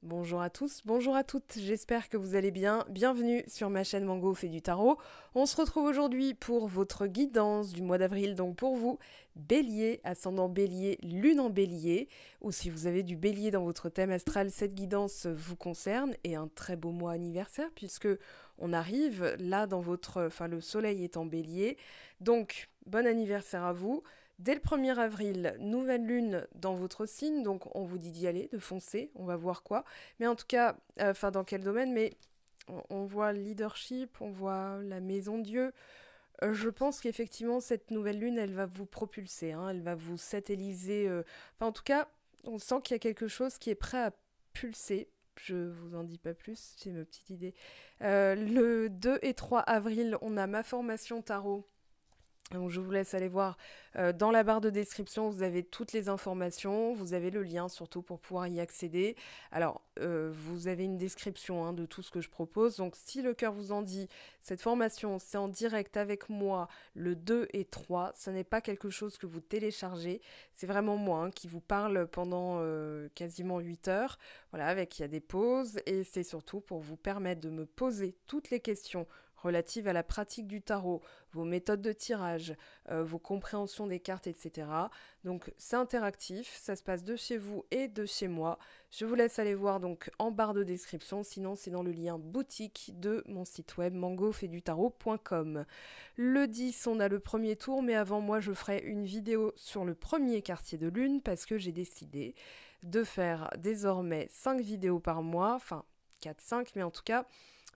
Bonjour à tous, bonjour à toutes, j'espère que vous allez bien. Bienvenue sur ma chaîne Mango fait du tarot. On se retrouve aujourd'hui pour votre guidance du mois d'avril, donc pour vous, Bélier, ascendant Bélier, lune en Bélier, ou si vous avez du Bélier dans votre thème astral, cette guidance vous concerne et un très beau mois anniversaire puisque on arrive là dans le soleil est en Bélier. Donc, bon anniversaire à vous. Dès le 1er avril, nouvelle lune dans votre signe, donc on vous dit d'y aller, de foncer, on va voir quoi. Mais en tout cas, dans quel domaine, mais on voit le leadership, on voit la maison Dieu. Je pense qu'effectivement, cette nouvelle lune, elle va vous propulser, hein, elle va vous satelliser. En tout cas, on sent qu'il y a quelque chose qui est prêt à pulser. Je vous en dis pas plus, c'est ma petite idée. Le 2 et 3 avril, on a ma formation tarot. Donc je vous laisse aller voir dans la barre de description, vous avez toutes les informations, vous avez le lien surtout pour pouvoir y accéder. Alors, vous avez une description de tout ce que je propose. Donc si le cœur vous en dit, cette formation, c'est en direct avec moi le 2 et 3. Ce n'est pas quelque chose que vous téléchargez. C'est vraiment moi qui vous parle pendant quasiment 8 heures. Voilà, il y a des pauses et c'est surtout pour vous permettre de me poser toutes les questions relatives à la pratique du tarot, vos méthodes de tirage, vos compréhensions des cartes, etc. Donc c'est interactif, ça se passe de chez vous et de chez moi. Je vous laisse aller voir donc en barre de description, sinon c'est dans le lien boutique de mon site web mangofaidutarot.com. Le 10, on a le premier tour, mais avant moi je ferai une vidéo sur le premier quartier de lune parce que j'ai décidé de faire désormais 5 vidéos par mois, enfin 4-5, mais en tout cas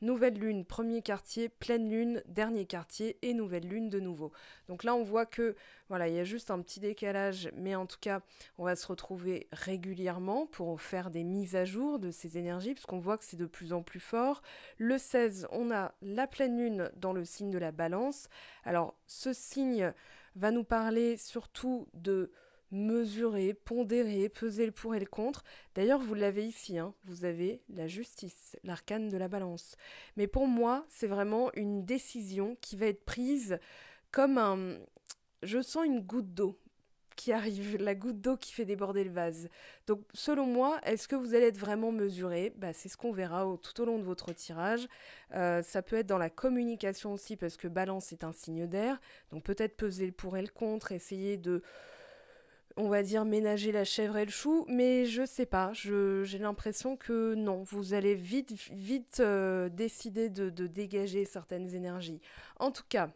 nouvelle lune, premier quartier, pleine lune, dernier quartier et nouvelle lune de nouveau. Donc là, on voit que voilà, il y a juste un petit décalage, mais en tout cas, on va se retrouver régulièrement pour faire des mises à jour de ces énergies, puisqu'on voit que c'est de plus en plus fort. Le 16, on a la pleine lune dans le signe de la Balance. Alors, ce signe va nous parler surtout de mesurer, pondérer, peser le pour et le contre. D'ailleurs, vous l'avez ici, vous avez la justice, l'arcane de la balance. Mais pour moi, c'est vraiment une décision qui va être prise comme un... Je sens une goutte d'eau qui arrive, la goutte d'eau qui fait déborder le vase. Donc, selon moi, est-ce que vous allez être vraiment mesuré ? C'est ce qu'on verra tout au long de votre tirage. Ça peut être dans la communication aussi, parce que balance est un signe d'air. Donc, peut-être peser le pour et le contre, essayer de on va dire ménager la chèvre et le chou, mais je sais pas, j'ai l'impression que non, vous allez vite décider de dégager certaines énergies. En tout cas,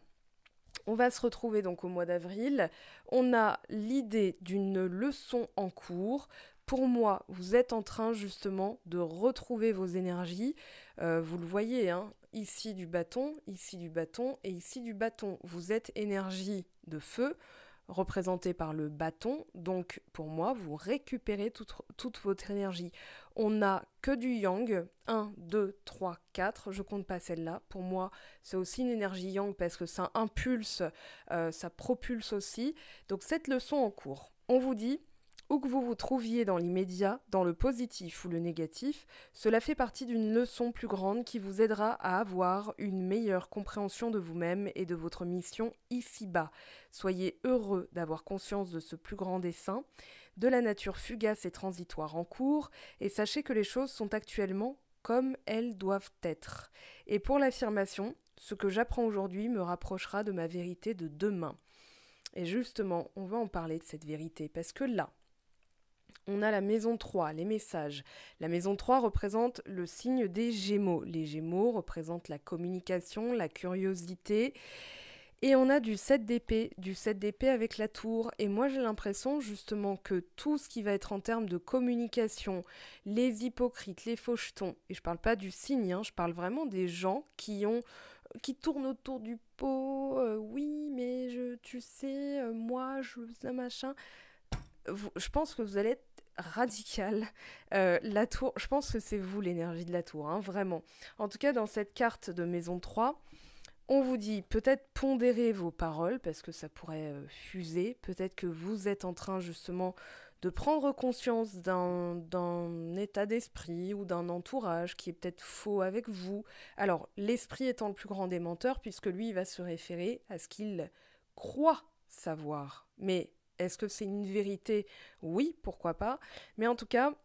on va se retrouver donc au mois d'avril. On a l'idée d'une leçon en cours. Pour moi, vous êtes en train justement de retrouver vos énergies. Vous le voyez, ici du bâton et ici du bâton. Vous êtes énergie de feu, représenté par le bâton, donc pour moi, vous récupérez toute votre énergie. On n'a que du yang, 1, 2, 3, 4, je compte pas celle-là. Pour moi, c'est aussi une énergie yang parce que ça impulse, ça propulse aussi. Donc cette leçon en cours, on vous dit, où que vous vous trouviez dans l'immédiat, dans le positif ou le négatif, cela fait partie d'une leçon plus grande qui vous aidera à avoir une meilleure compréhension de vous-même et de votre mission ici-bas. Soyez heureux d'avoir conscience de ce plus grand dessein, de la nature fugace et transitoire en cours, et sachez que les choses sont actuellement comme elles doivent être. Et pour l'affirmation, ce que j'apprends aujourd'hui me rapprochera de ma vérité de demain. Et justement, on va en parler de cette vérité, parce que là, on a la maison 3, les messages. La maison 3 représente le signe des Gémeaux. Les Gémeaux représentent la communication, la curiosité. Et on a du 7 d'épée avec la tour. Et moi j'ai l'impression justement que tout ce qui va être en termes de communication, les hypocrites, les fauchetons, et je parle pas du signe, je parle vraiment des gens qui tournent autour du pot, oui mais tu sais, moi je ça machin. Je pense que vous allez être radical. La tour, je pense que c'est vous l'énergie de la tour, vraiment. En tout cas, dans cette carte de maison 3, on vous dit peut-être pondérer vos paroles parce que ça pourrait fuser. Peut-être que vous êtes en train justement de prendre conscience d'un état d'esprit ou d'un entourage qui est peut-être faux avec vous. Alors, l'esprit étant le plus grand des menteurs puisque lui, il va se référer à ce qu'il croit savoir. Mais est-ce que c'est une vérité ? Oui, pourquoi pas. Mais en tout cas,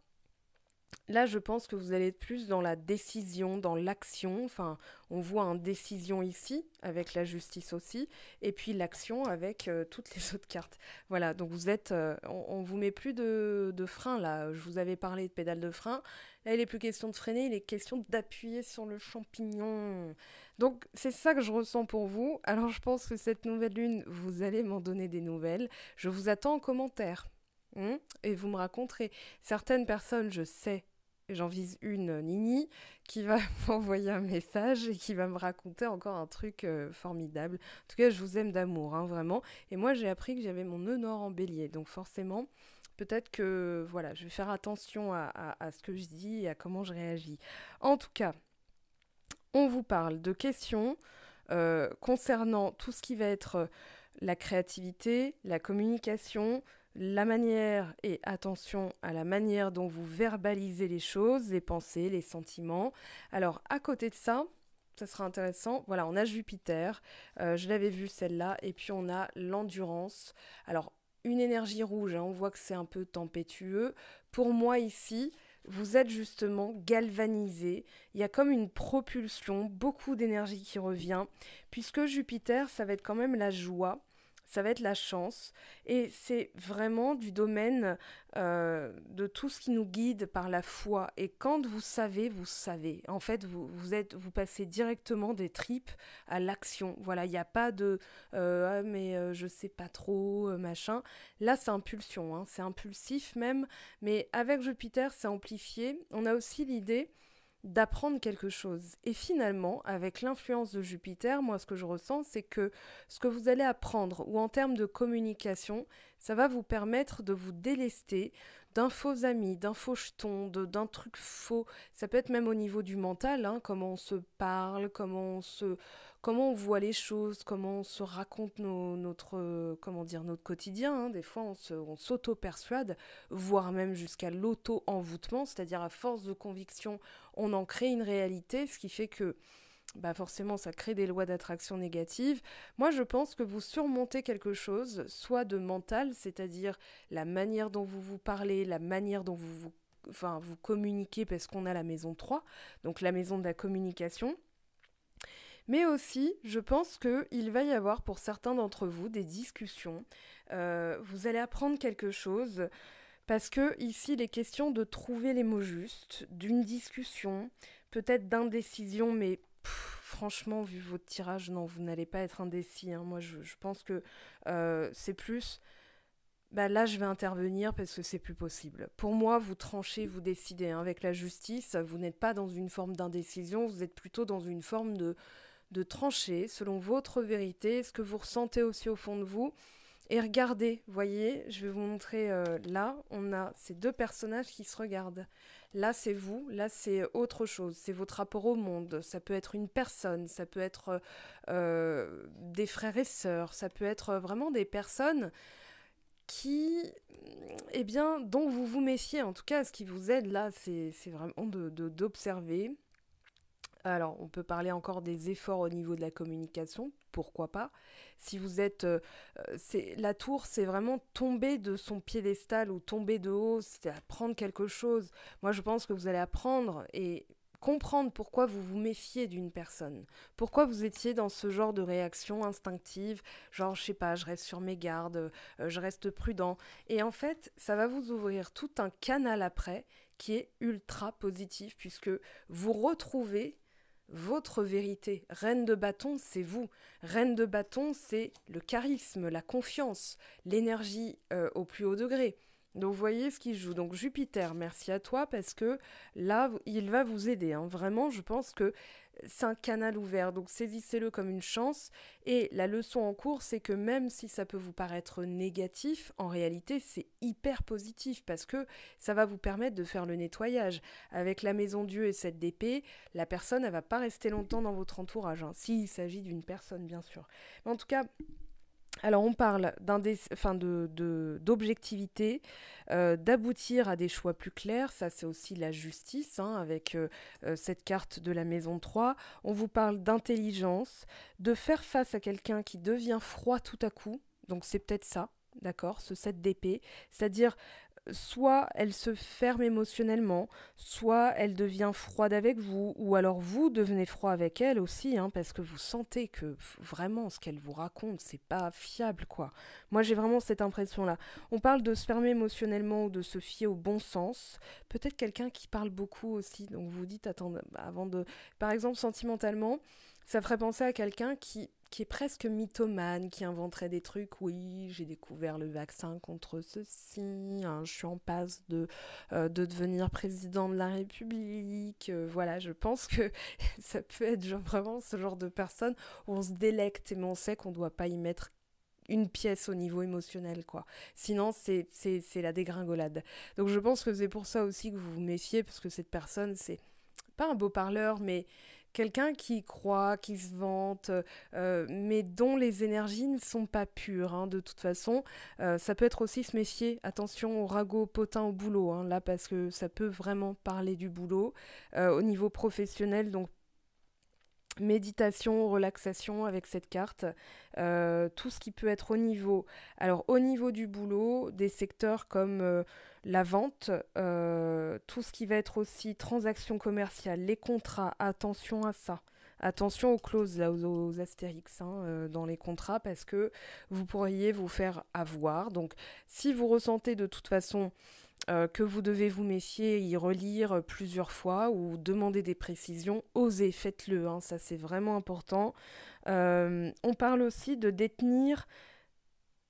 Là, je pense que vous allez être plus dans la décision, dans l'action. Enfin, on voit une décision ici, avec la justice aussi, et puis l'action avec toutes les autres cartes. Voilà, donc vous êtes... on vous met plus de frein, là. Je vous avais parlé de pédale de frein. Là, il n'est plus question de freiner, il est question d'appuyer sur le champignon. Donc, c'est ça que je ressens pour vous. Alors, je pense que cette nouvelle lune, vous allez m'en donner des nouvelles. Je vous attends en commentaire. Et vous me raconterez. Certaines personnes, je sais, j'en vise une, Nini, qui va m'envoyer un message et qui va me raconter encore un truc formidable. En tout cas, je vous aime d'amour, hein, vraiment. Et moi, j'ai appris que j'avais mon nœud nord en bélier. Donc forcément, peut-être que voilà, je vais faire attention à ce que je dis et à comment je réagis. En tout cas, on vous parle de questions concernant tout ce qui va être la créativité, la communication, la manière, et attention à la manière dont vous verbalisez les choses, les pensées, les sentiments. Alors, à côté de ça, ça sera intéressant. Voilà, on a Jupiter, je l'avais vu celle-là, et puis on a l'endurance. Alors, une énergie rouge, hein, on voit que c'est un peu tempétueux. Pour moi ici, vous êtes justement galvanisé. Il y a comme une propulsion, beaucoup d'énergie qui revient, puisque Jupiter, ça va être quand même la joie, ça va être la chance, et c'est vraiment du domaine de tout ce qui nous guide par la foi. Et quand vous savez, vous savez. En fait, vous passez directement des tripes à l'action. Voilà, il n'y a pas de ah, mais je sais pas trop, machin. Là, c'est impulsion, hein, c'est impulsif même. Mais avec Jupiter, c'est amplifié. On a aussi l'idée d'apprendre quelque chose. Et finalement, avec l'influence de Jupiter, moi ce que je ressens, c'est que ce que vous allez apprendre, ou en termes de communication, ça va vous permettre de vous délester d'un faux ami, d'un faux jeton, d'un truc faux. Ça peut être même au niveau du mental, hein, comment on se parle, comment on voit les choses, comment on se raconte comment dire, notre quotidien, hein. Des fois, on s'auto-persuade, voire même jusqu'à l'auto-envoûtement, c'est-à-dire à force de conviction, on en crée une réalité, ce qui fait que bah forcément ça crée des lois d'attraction négatives. Moi je pense que vous surmontez quelque chose, soit de mental, c'est-à-dire la manière dont vous vous parlez, la manière dont vous communiquez, parce qu'on a la maison 3, donc la maison de la communication. Mais aussi, je pense qu'il va y avoir pour certains d'entre vous des discussions. Vous allez apprendre quelque chose parce que ici, il est question de trouver les mots justes, d'une discussion, peut-être d'indécision, mais franchement, vu votre tirage, non, vous n'allez pas être indécis, hein. Moi, je pense que c'est plus... Bah là, je vais intervenir parce que c'est plus possible. Pour moi, vous tranchez, vous décidez, hein. Avec la justice, vous n'êtes pas dans une forme d'indécision, vous êtes plutôt dans une forme de trancher selon votre vérité, ce que vous ressentez aussi au fond de vous. Et regardez, voyez, je vais vous montrer là, on a ces deux personnages qui se regardent. Là, c'est vous, là, c'est autre chose, c'est votre rapport au monde. Ça peut être une personne, ça peut être des frères et sœurs, ça peut être vraiment des personnes qui, eh bien, dont vous vous méfiez. En tout cas, ce qui vous aide là, c'est vraiment d'observer. Alors, on peut parler encore des efforts au niveau de la communication, pourquoi pas. Si vous êtes... la tour, c'est vraiment tomber de son piédestal ou tomber de haut, c'est apprendre quelque chose. Moi, je pense que vous allez apprendre et comprendre pourquoi vous vous méfiez d'une personne. Pourquoi vous étiez dans ce genre de réaction instinctive, genre, je sais pas, je reste sur mes gardes, je reste prudent. Et en fait, ça va vous ouvrir tout un canal après qui est ultra positif, puisque vous retrouvez votre vérité. Reine de bâton, c'est vous. Reine de bâton, c'est le charisme, la confiance, l'énergie au plus haut degré. Donc vous voyez ce qui joue. Donc Jupiter, merci à toi parce que là, il va vous aider, hein. Vraiment, je pense que c'est un canal ouvert. Donc saisissez-le comme une chance. Et la leçon en cours, c'est que même si ça peut vous paraître négatif, en réalité, c'est hyper positif parce que ça va vous permettre de faire le nettoyage. Avec la maison Dieu et cette d'épée, la personne, elle va pas rester longtemps dans votre entourage, hein. S'il s'agit d'une personne, bien sûr. Mais en tout cas, alors on parle d'objectivité, d'aboutir à des choix plus clairs, ça c'est aussi la justice, hein, avec cette carte de la maison 3. On vous parle d'intelligence, de faire face à quelqu'un qui devient froid tout à coup, donc c'est peut-être ça, d'accord, ce 7 d'épée, c'est-à-dire soit elle se ferme émotionnellement, soit elle devient froide avec vous, ou alors vous devenez froid avec elle aussi, hein, parce que vous sentez que vraiment ce qu'elle vous raconte, c'est pas fiable, quoi. Moi, j'ai vraiment cette impression-là. On parle de se fermer émotionnellement ou de se fier au bon sens. Peut-être quelqu'un qui parle beaucoup aussi, donc vous dites, attends, avant de... Par exemple, sentimentalement, ça ferait penser à quelqu'un qui est presque mythomane, qui inventerait des trucs. Oui, j'ai découvert le vaccin contre ceci, hein, je suis en passe de devenir président de la République. Voilà, je pense que ça peut être vraiment ce genre de personne où on se délecte, mais on sait qu'on ne doit pas y mettre une pièce au niveau émotionnel, quoi. Sinon, c'est la dégringolade. Donc je pense que c'est pour ça aussi que vous vous méfiez, parce que cette personne, c'est pas un beau parleur, mais quelqu'un qui croit, qui se vante, mais dont les énergies ne sont pas pures, hein, de toute façon. Ça peut être aussi se méfier, attention au ragot potin au boulot, hein, là, parce que ça peut vraiment parler du boulot. Au niveau professionnel, donc méditation, relaxation avec cette carte, tout ce qui peut être au niveau. Alors au niveau du boulot, des secteurs comme la vente, tout ce qui va être aussi transactions commerciales, les contrats, attention à ça. Attention aux clauses, là, aux astérix, hein, dans les contrats, parce que vous pourriez vous faire avoir. Donc, si vous ressentez de toute façon que vous devez vous méfier, y relire plusieurs fois ou demander des précisions, osez, faites-le, hein, ça c'est vraiment important. On parle aussi de détenir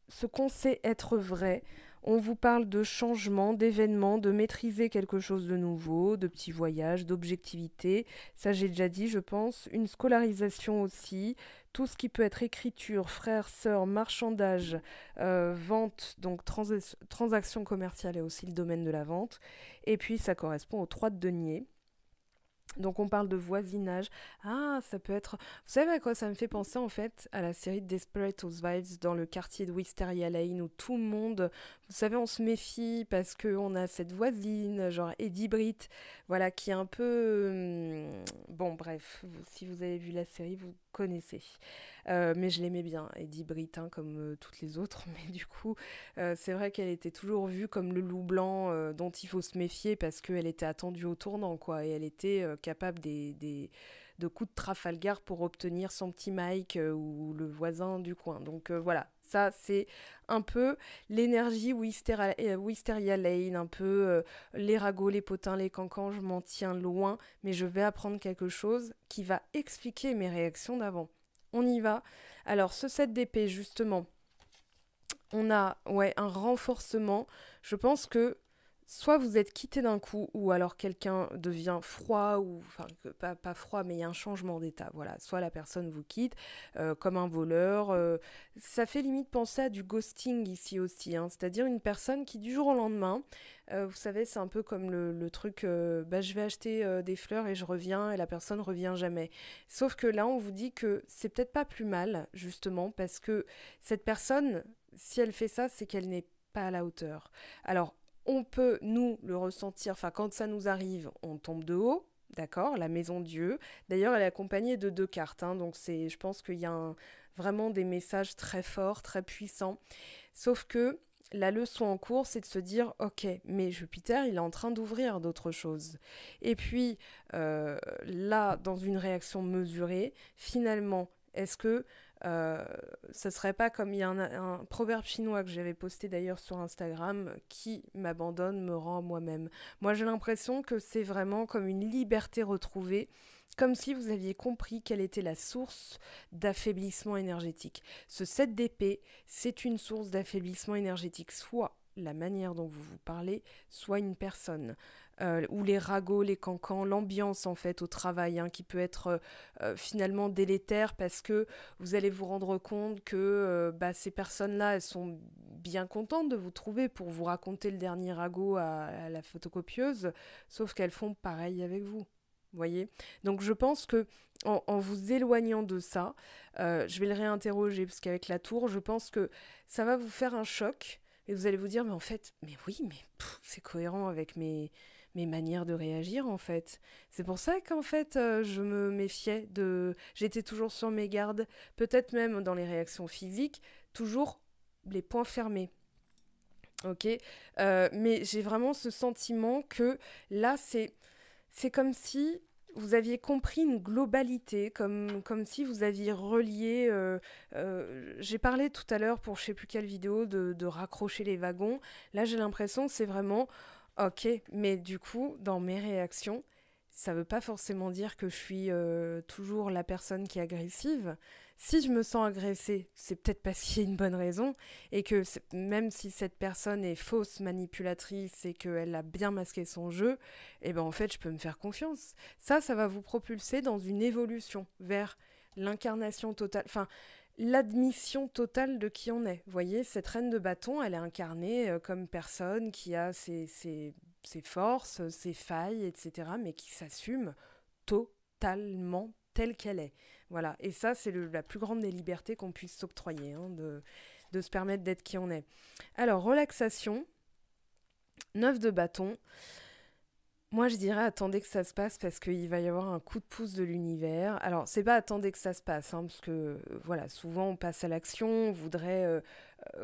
ce qu'on sait être vrai. On vous parle de changement, d'événements, de maîtriser quelque chose de nouveau, de petits voyages, d'objectivité. Ça, j'ai déjà dit, je pense. Une scolarisation aussi. Tout ce qui peut être écriture, frères, sœurs, marchandage, vente, donc transaction commerciale est aussi le domaine de la vente. Et puis, ça correspond aux 3 de denier. Donc on parle de voisinage. Ah, ça peut être... Vous savez à quoi ça me fait penser en fait? À la série Desperate Housewives dans le quartier de Wisteria Lane où tout le monde, vous savez, on se méfie parce qu'on a cette voisine, genre Eddie Britt, voilà, qui est un peu... Bon, bref, si vous avez vu la série, vous connaissez. Mais je l'aimais bien, Eddie Britt, hein, comme toutes les autres. Mais du coup, c'est vrai qu'elle était toujours vue comme le loup blanc dont il faut se méfier parce qu'elle était attendue au tournant, quoi. Et elle était capable de coups de Trafalgar pour obtenir son petit Mike ou le voisin du coin. Donc voilà, ça c'est un peu l'énergie Wisteria Lane, un peu les ragots, les potins, les cancans, je m'en tiens loin, mais je vais apprendre quelque chose qui va expliquer mes réactions d'avant. On y va. Alors ce set d'épée, justement, on a ouais, un renforcement. Je pense que soit vous êtes quitté d'un coup, ou alors quelqu'un devient froid, ou enfin pas froid, mais il y a un changement d'état. Voilà, soit la personne vous quitte, comme un voleur. Ça fait limite penser à du ghosting ici aussi, hein, c'est-à-dire une personne qui du jour au lendemain, vous savez, c'est un peu comme le truc, bah, je vais acheter des fleurs et je reviens, et la personne revient jamais. Sauf que là, on vous dit que c'est peut-être pas plus mal, justement, parce que cette personne, si elle fait ça, c'est qu'elle n'est pas à la hauteur. Alors, on peut, nous, le ressentir, enfin, quand ça nous arrive, on tombe de haut, d'accord, la maison Dieu. D'ailleurs, elle est accompagnée de 2 cartes, hein, donc je pense qu'il y a vraiment des messages très forts, très puissants. Sauf que la leçon en cours, c'est de se dire, ok, mais Jupiter, il est en train d'ouvrir d'autres choses. Et puis, là, dans une réaction mesurée, finalement, est-ce que euh, ce serait pas comme il y a un proverbe chinois que j'avais posté d'ailleurs sur Instagram, qui m'abandonne me rend moi-même. Moi, j'ai l'impression que c'est vraiment comme une liberté retrouvée, comme si vous aviez compris quelle était la source d'affaiblissement énergétique. Ce 7 d'épée, c'est une source d'affaiblissement énergétique, soit la manière dont vous vous parlez, soit une personne. Ou les ragots, les cancans, l'ambiance en fait au travail, hein, qui peut être finalement délétère parce que vous allez vous rendre compte que bah, ces personnes-là, elles sont bien contentes de vous trouver pour vous raconter le dernier ragot à la photocopieuse, sauf qu'elles font pareil avec vous. Voyez. Donc je pense que en vous éloignant de ça, je vais le réinterroger parce qu'avec la tour, je pense que ça va vous faire un choc et vous allez vous dire mais en fait, mais oui, mais c'est cohérent avec mes manières de réagir en fait. C'est pour ça qu'en fait je me méfiais de... J'étais toujours sur mes gardes, peut-être même dans les réactions physiques, toujours les poings fermés. ok. Mais j'ai vraiment ce sentiment que là, c'est comme si vous aviez compris une globalité, comme si vous aviez relié. J'ai parlé tout à l'heure pour je sais plus quelle vidéo de raccrocher les wagons. Là, j'ai l'impression que c'est vraiment ok, mais du coup, dans mes réactions, ça veut pas forcément dire que je suis toujours la personne qui est agressive. Si je me sens agressée, c'est peut-être parce qu'il y a une bonne raison et que même si cette personne est fausse manipulatrice et qu'elle a bien masqué son jeu, eh ben en fait, je peux me faire confiance. Ça va vous propulser dans une évolution vers l'incarnation totale, enfin, l'admission totale de qui on est. Vous voyez, cette reine de bâton, elle est incarnée comme personne qui a ses forces, ses failles, etc., mais qui s'assume totalement telle qu'elle est. Voilà, et ça, c'est la plus grande des libertés qu'on puisse s'octroyer, hein, de se permettre d'être qui on est. Alors, relaxation, 9 de bâton. Moi, je dirais attendez que ça se passe parce qu'il va y avoir un coup de pouce de l'univers. Alors, c'est pas attendez que ça se passe, hein, parce que voilà, souvent on passe à l'action, on voudrait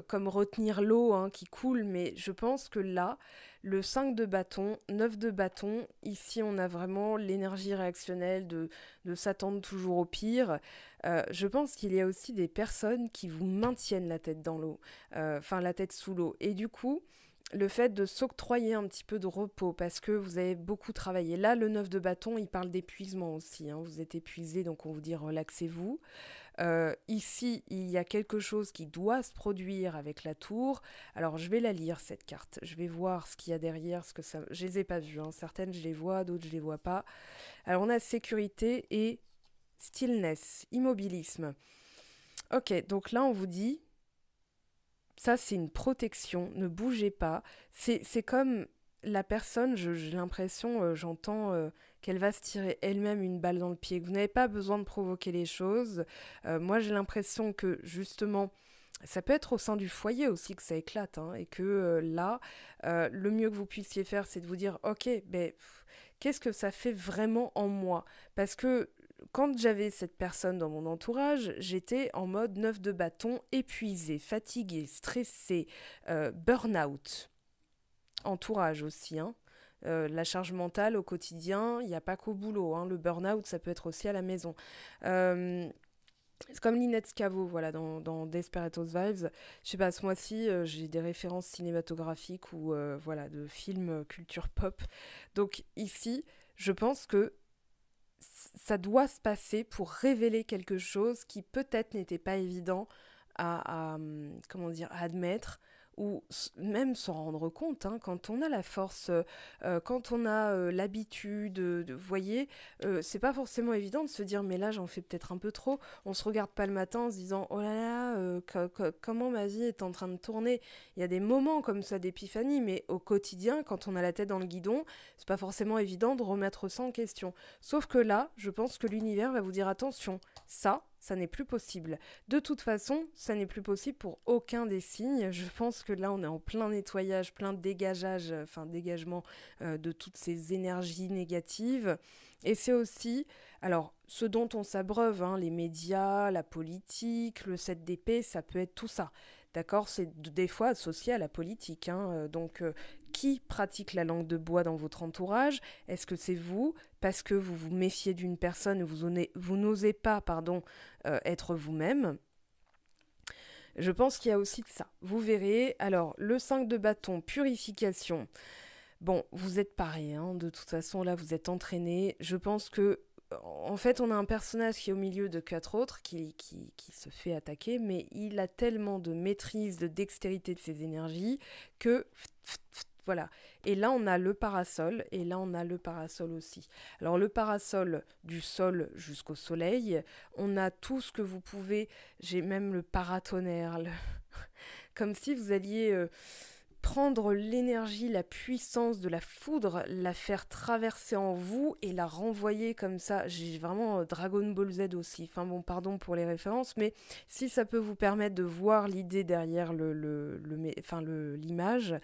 comme retenir l'eau hein, qui coule, mais je pense que là, le 5 de bâton, 9 de bâton, ici on a vraiment l'énergie réactionnelle de s'attendre toujours au pire. Je pense qu'il y a aussi des personnes qui vous maintiennent la tête dans l'eau, enfin la tête sous l'eau. Et du coup, le fait de s'octroyer un petit peu de repos parce que vous avez beaucoup travaillé. Là, le 9 de bâton, il parle d'épuisement aussi. Hein. Vous êtes épuisé, donc on vous dit relaxez-vous. Ici, il y a quelque chose qui doit se produire avec la tour. Alors, je vais la lire, cette carte. Je vais voir ce qu'il y a derrière, ce que ça... Je les ai pas vues. Hein. Certaines, je les vois, d'autres, je les vois pas. Alors, on a sécurité et stillness, immobilisme. Ok, donc là, on vous dit ça, c'est une protection. Ne bougez pas. C'est comme la personne, j'ai l'impression, j'entends qu'elle va se tirer elle-même une balle dans le pied. Vous n'avez pas besoin de provoquer les choses. Moi, j'ai l'impression que justement, ça peut être au sein du foyer aussi que ça éclate. Hein, et que là, le mieux que vous puissiez faire, c'est de vous dire, ok, ben, qu'est-ce que ça fait vraiment en moi? Parce que quand j'avais cette personne dans mon entourage, j'étais en mode 9 de bâton, épuisé, fatigué, stressé, burn-out. Entourage aussi, hein. La charge mentale au quotidien, il n'y a pas qu'au boulot. Hein. Le burn-out, ça peut être aussi à la maison. Euh, c'est comme Lynette Scavo, voilà, dans Desperate Housewives. Je sais pas, ce mois-ci, j'ai des références cinématographiques ou voilà, de films culture pop. Donc ici, je pense que ça doit se passer pour révéler quelque chose qui peut-être n'était pas évident comment dire, à admettre ou même s'en rendre compte hein, quand on a la force, quand on a l'habitude, vous voyez, c'est pas forcément évident de se dire mais là j'en fais peut-être un peu trop. On se regarde pas le matin en se disant oh là là, comment ma vie est en train de tourner. Il y a des moments comme ça d'épiphanie, mais au quotidien, quand on a la tête dans le guidon, c'est pas forcément évident de remettre ça en question. Sauf que là, je pense que l'univers va vous dire attention, ça n'est plus possible. De toute façon, ça n'est plus possible pour aucun des signes. Je pense que là, on est en plein nettoyage, plein dégageage, enfin dégagement de toutes ces énergies négatives. Et c'est aussi, alors, ce dont on s'abreuve, hein, les médias, la politique, le 7 d'épée, ça peut être tout ça. D'accord? C'est des fois associé à la politique. Hein, donc, qui pratique la langue de bois dans votre entourage? Est-ce que c'est vous? Parce que vous vous méfiez d'une personne, vous n'osez pas, pardon, être vous-même. Je pense qu'il y a aussi de ça. Vous verrez. Alors, le 5 de bâton, purification. Bon, vous êtes pareil, hein, de toute façon, là, vous êtes entraîné. Je pense que, en fait, on a un personnage qui est au milieu de 4 autres, qui se fait attaquer, mais il a tellement de maîtrise, de dextérité de ses énergies, que voilà. Et là, on a le parasol, et là, on a le parasol aussi. Alors, le parasol du sol jusqu'au soleil, on a tout ce que vous pouvez. J'ai même le paratonnerre, comme si vous alliez prendre l'énergie, la puissance de la foudre, la faire traverser en vous et la renvoyer comme ça. J'ai vraiment Dragon Ball Z aussi. Enfin bon, pardon pour les références, mais si ça peut vous permettre de voir l'idée derrière l'image.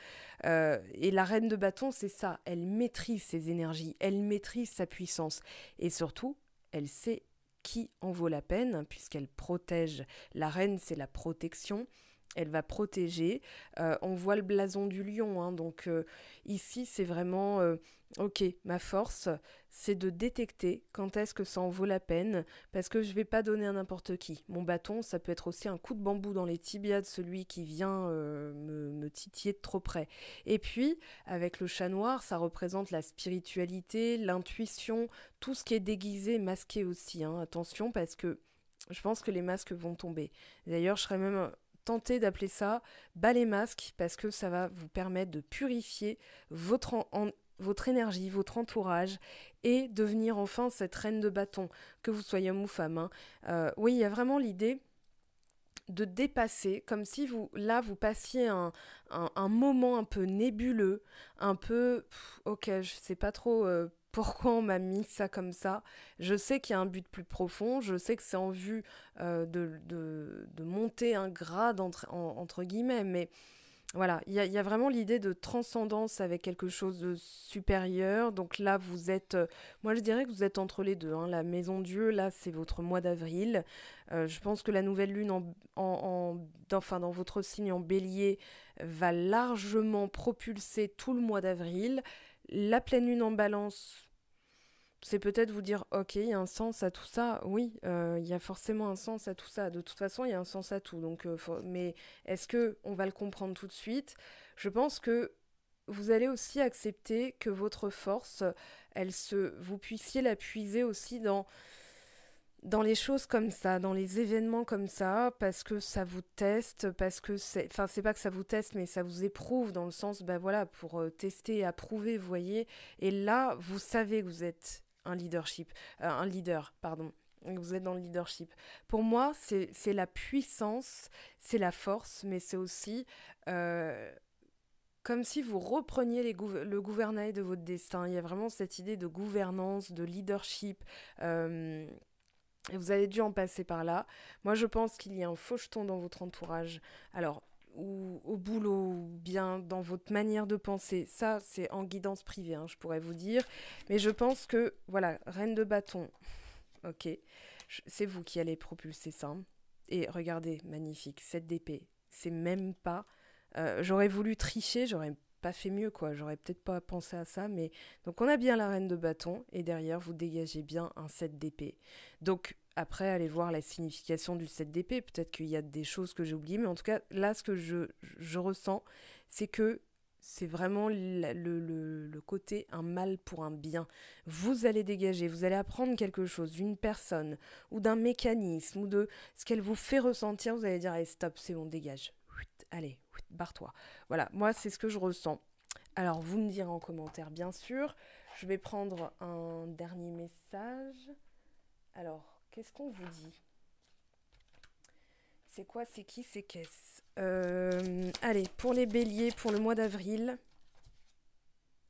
Et la reine de bâton, c'est ça. Elle maîtrise ses énergies, elle maîtrise sa puissance. Et surtout, elle sait qui en vaut la peine, puisqu'elle protège. La reine, c'est la protection. elle va protéger. On voit le blason du lion, hein, donc ici c'est vraiment, ok, ma force, c'est de détecter quand est-ce que ça en vaut la peine, parce que je ne vais pas donner à n'importe qui. Mon bâton, ça peut être aussi un coup de bambou dans les tibias de celui qui vient me titiller de trop près. Et puis, avec le chat noir, ça représente la spiritualité, l'intuition, tout ce qui est déguisé, masqué aussi, hein. Attention, parce que je pense que les masques vont tomber. D'ailleurs, je serais même tentée d'appeler ça balai masque parce que ça va vous permettre de purifier votre énergie, votre entourage et devenir enfin cette reine de bâton, que vous soyez homme ou femme, hein. Oui, il y a vraiment l'idée de dépasser, comme si vous passiez un moment un peu nébuleux, un peu, ok, je sais pas trop pourquoi on m'a mis ça comme ça. Je sais qu'il y a un but plus profond, je sais que c'est en vue de monter un grade entre guillemets, mais voilà, il y a vraiment l'idée de transcendance avec quelque chose de supérieur. Donc là, moi je dirais que vous êtes entre les deux, hein. La maison Dieu, là, c'est votre mois d'avril. Je pense que la nouvelle lune dans votre signe en bélier va largement propulser tout le mois d'avril. La pleine lune en balance, c'est peut-être vous dire, ok, il y a un sens à tout ça. Oui, il y a forcément un sens à tout ça. De toute façon, il y a un sens à tout. Donc, mais est-ce que on va le comprendre tout de suite? Je pense que vous allez aussi accepter que votre force, vous puissiez la puiser aussi dans les choses comme ça, dans les événements comme ça, parce que ça vous teste, enfin, c'est pas que ça vous teste, mais ça vous éprouve dans le sens, ben voilà, pour tester et approuver, vous voyez. Et là, vous savez que vous êtes un leader, pardon. Vous êtes dans le leadership. Pour moi, c'est la puissance, c'est la force, mais c'est aussi comme si vous repreniez le gouvernail de votre destin. Il y a vraiment cette idée de gouvernance, de leadership. euh, et vous avez dû en passer par là. Moi, je pense qu'il y a un faucheton dans votre entourage. Alors, ou au boulot, ou bien dans votre manière de penser. Ça, c'est en guidance privée, hein, je pourrais vous dire. Mais je pense que, voilà, reine de bâton, ok, c'est vous qui allez propulser ça. Et regardez, magnifique, 7 d'épée. C'est même pas... j'aurais voulu tricher, j'aurais pas fait mieux, quoi. J'aurais peut-être pas pensé à ça, mais... Donc on a bien la reine de bâton, et derrière, vous dégagez bien un 7 d'épée. Donc, après, allez voir la signification du 7 d'épée. Peut-être qu'il y a des choses que j'ai oubliées, mais en tout cas, là, ce que je ressens, c'est que c'est vraiment le côté un mal pour un bien. Vous allez dégager, vous allez apprendre quelque chose d'une personne ou d'un mécanisme ou de ce qu'elle vous fait ressentir. Vous allez dire, allez, stop, c'est bon, dégage. Allez, barre-toi. Voilà, moi, c'est ce que je ressens. Alors, vous me direz en commentaire, bien sûr. Je vais prendre un dernier message. Alors, qu'est-ce qu'on vous dit? C'est quoi, c'est qui, c'est qu'est-ce? Allez, pour les béliers, pour le mois d'avril,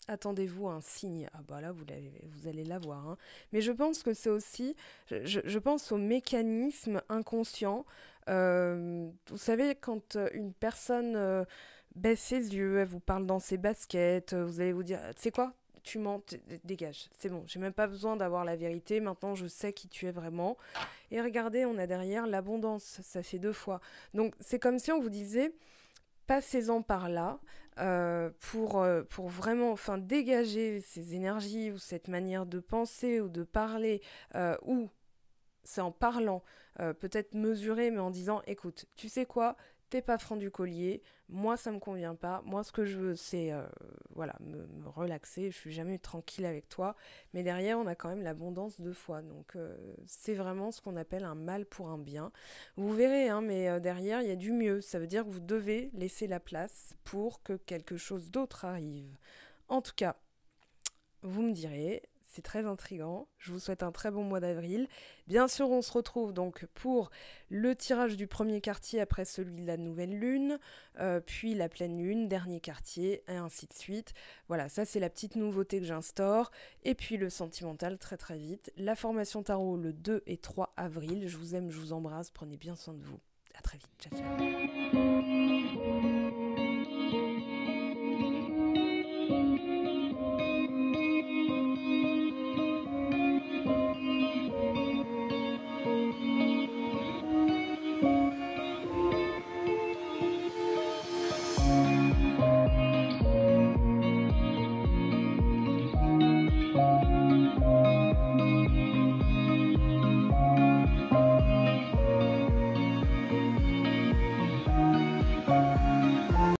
attendez-vous à un signe. Ah bah là, vous allez l'avoir, hein. Mais je pense que c'est aussi... Je pense au mécanisme inconscient. Vous savez, quand une personne baisse ses yeux, elle vous parle dans ses baskets, vous allez vous dire, tu sais quoi? Tu mens, dégage, c'est bon, j'ai même pas besoin d'avoir la vérité, maintenant je sais qui tu es vraiment. Et regardez, on a derrière l'abondance, ça fait 2 fois. Donc c'est comme si on vous disait, passez-en par là pour vraiment enfin, dégager ces énergies ou cette manière de penser ou de parler, ou c'est en parlant, peut-être mesurer, mais en disant, écoute, tu sais quoi, t'es pas franc du collier, moi ça me convient pas, moi ce que je veux c'est voilà, me relaxer, je suis jamais tranquille avec toi, mais derrière on a quand même l'abondance 2 fois, donc c'est vraiment ce qu'on appelle un mal pour un bien. Vous verrez, hein, mais derrière il y a du mieux, ça veut dire que vous devez laisser la place pour que quelque chose d'autre arrive. En tout cas, vous me direz, c'est très intriguant. Je vous souhaite un très bon mois d'avril. Bien sûr, on se retrouve donc pour le tirage du premier quartier après celui de la nouvelle lune, puis la pleine lune, dernier quartier, et ainsi de suite. Voilà, ça c'est la petite nouveauté que j'instaure. Et puis le sentimental très très vite. La formation tarot le 2 et 3 avril. Je vous aime, je vous embrasse. Prenez bien soin de vous. À très vite. Ciao, ciao.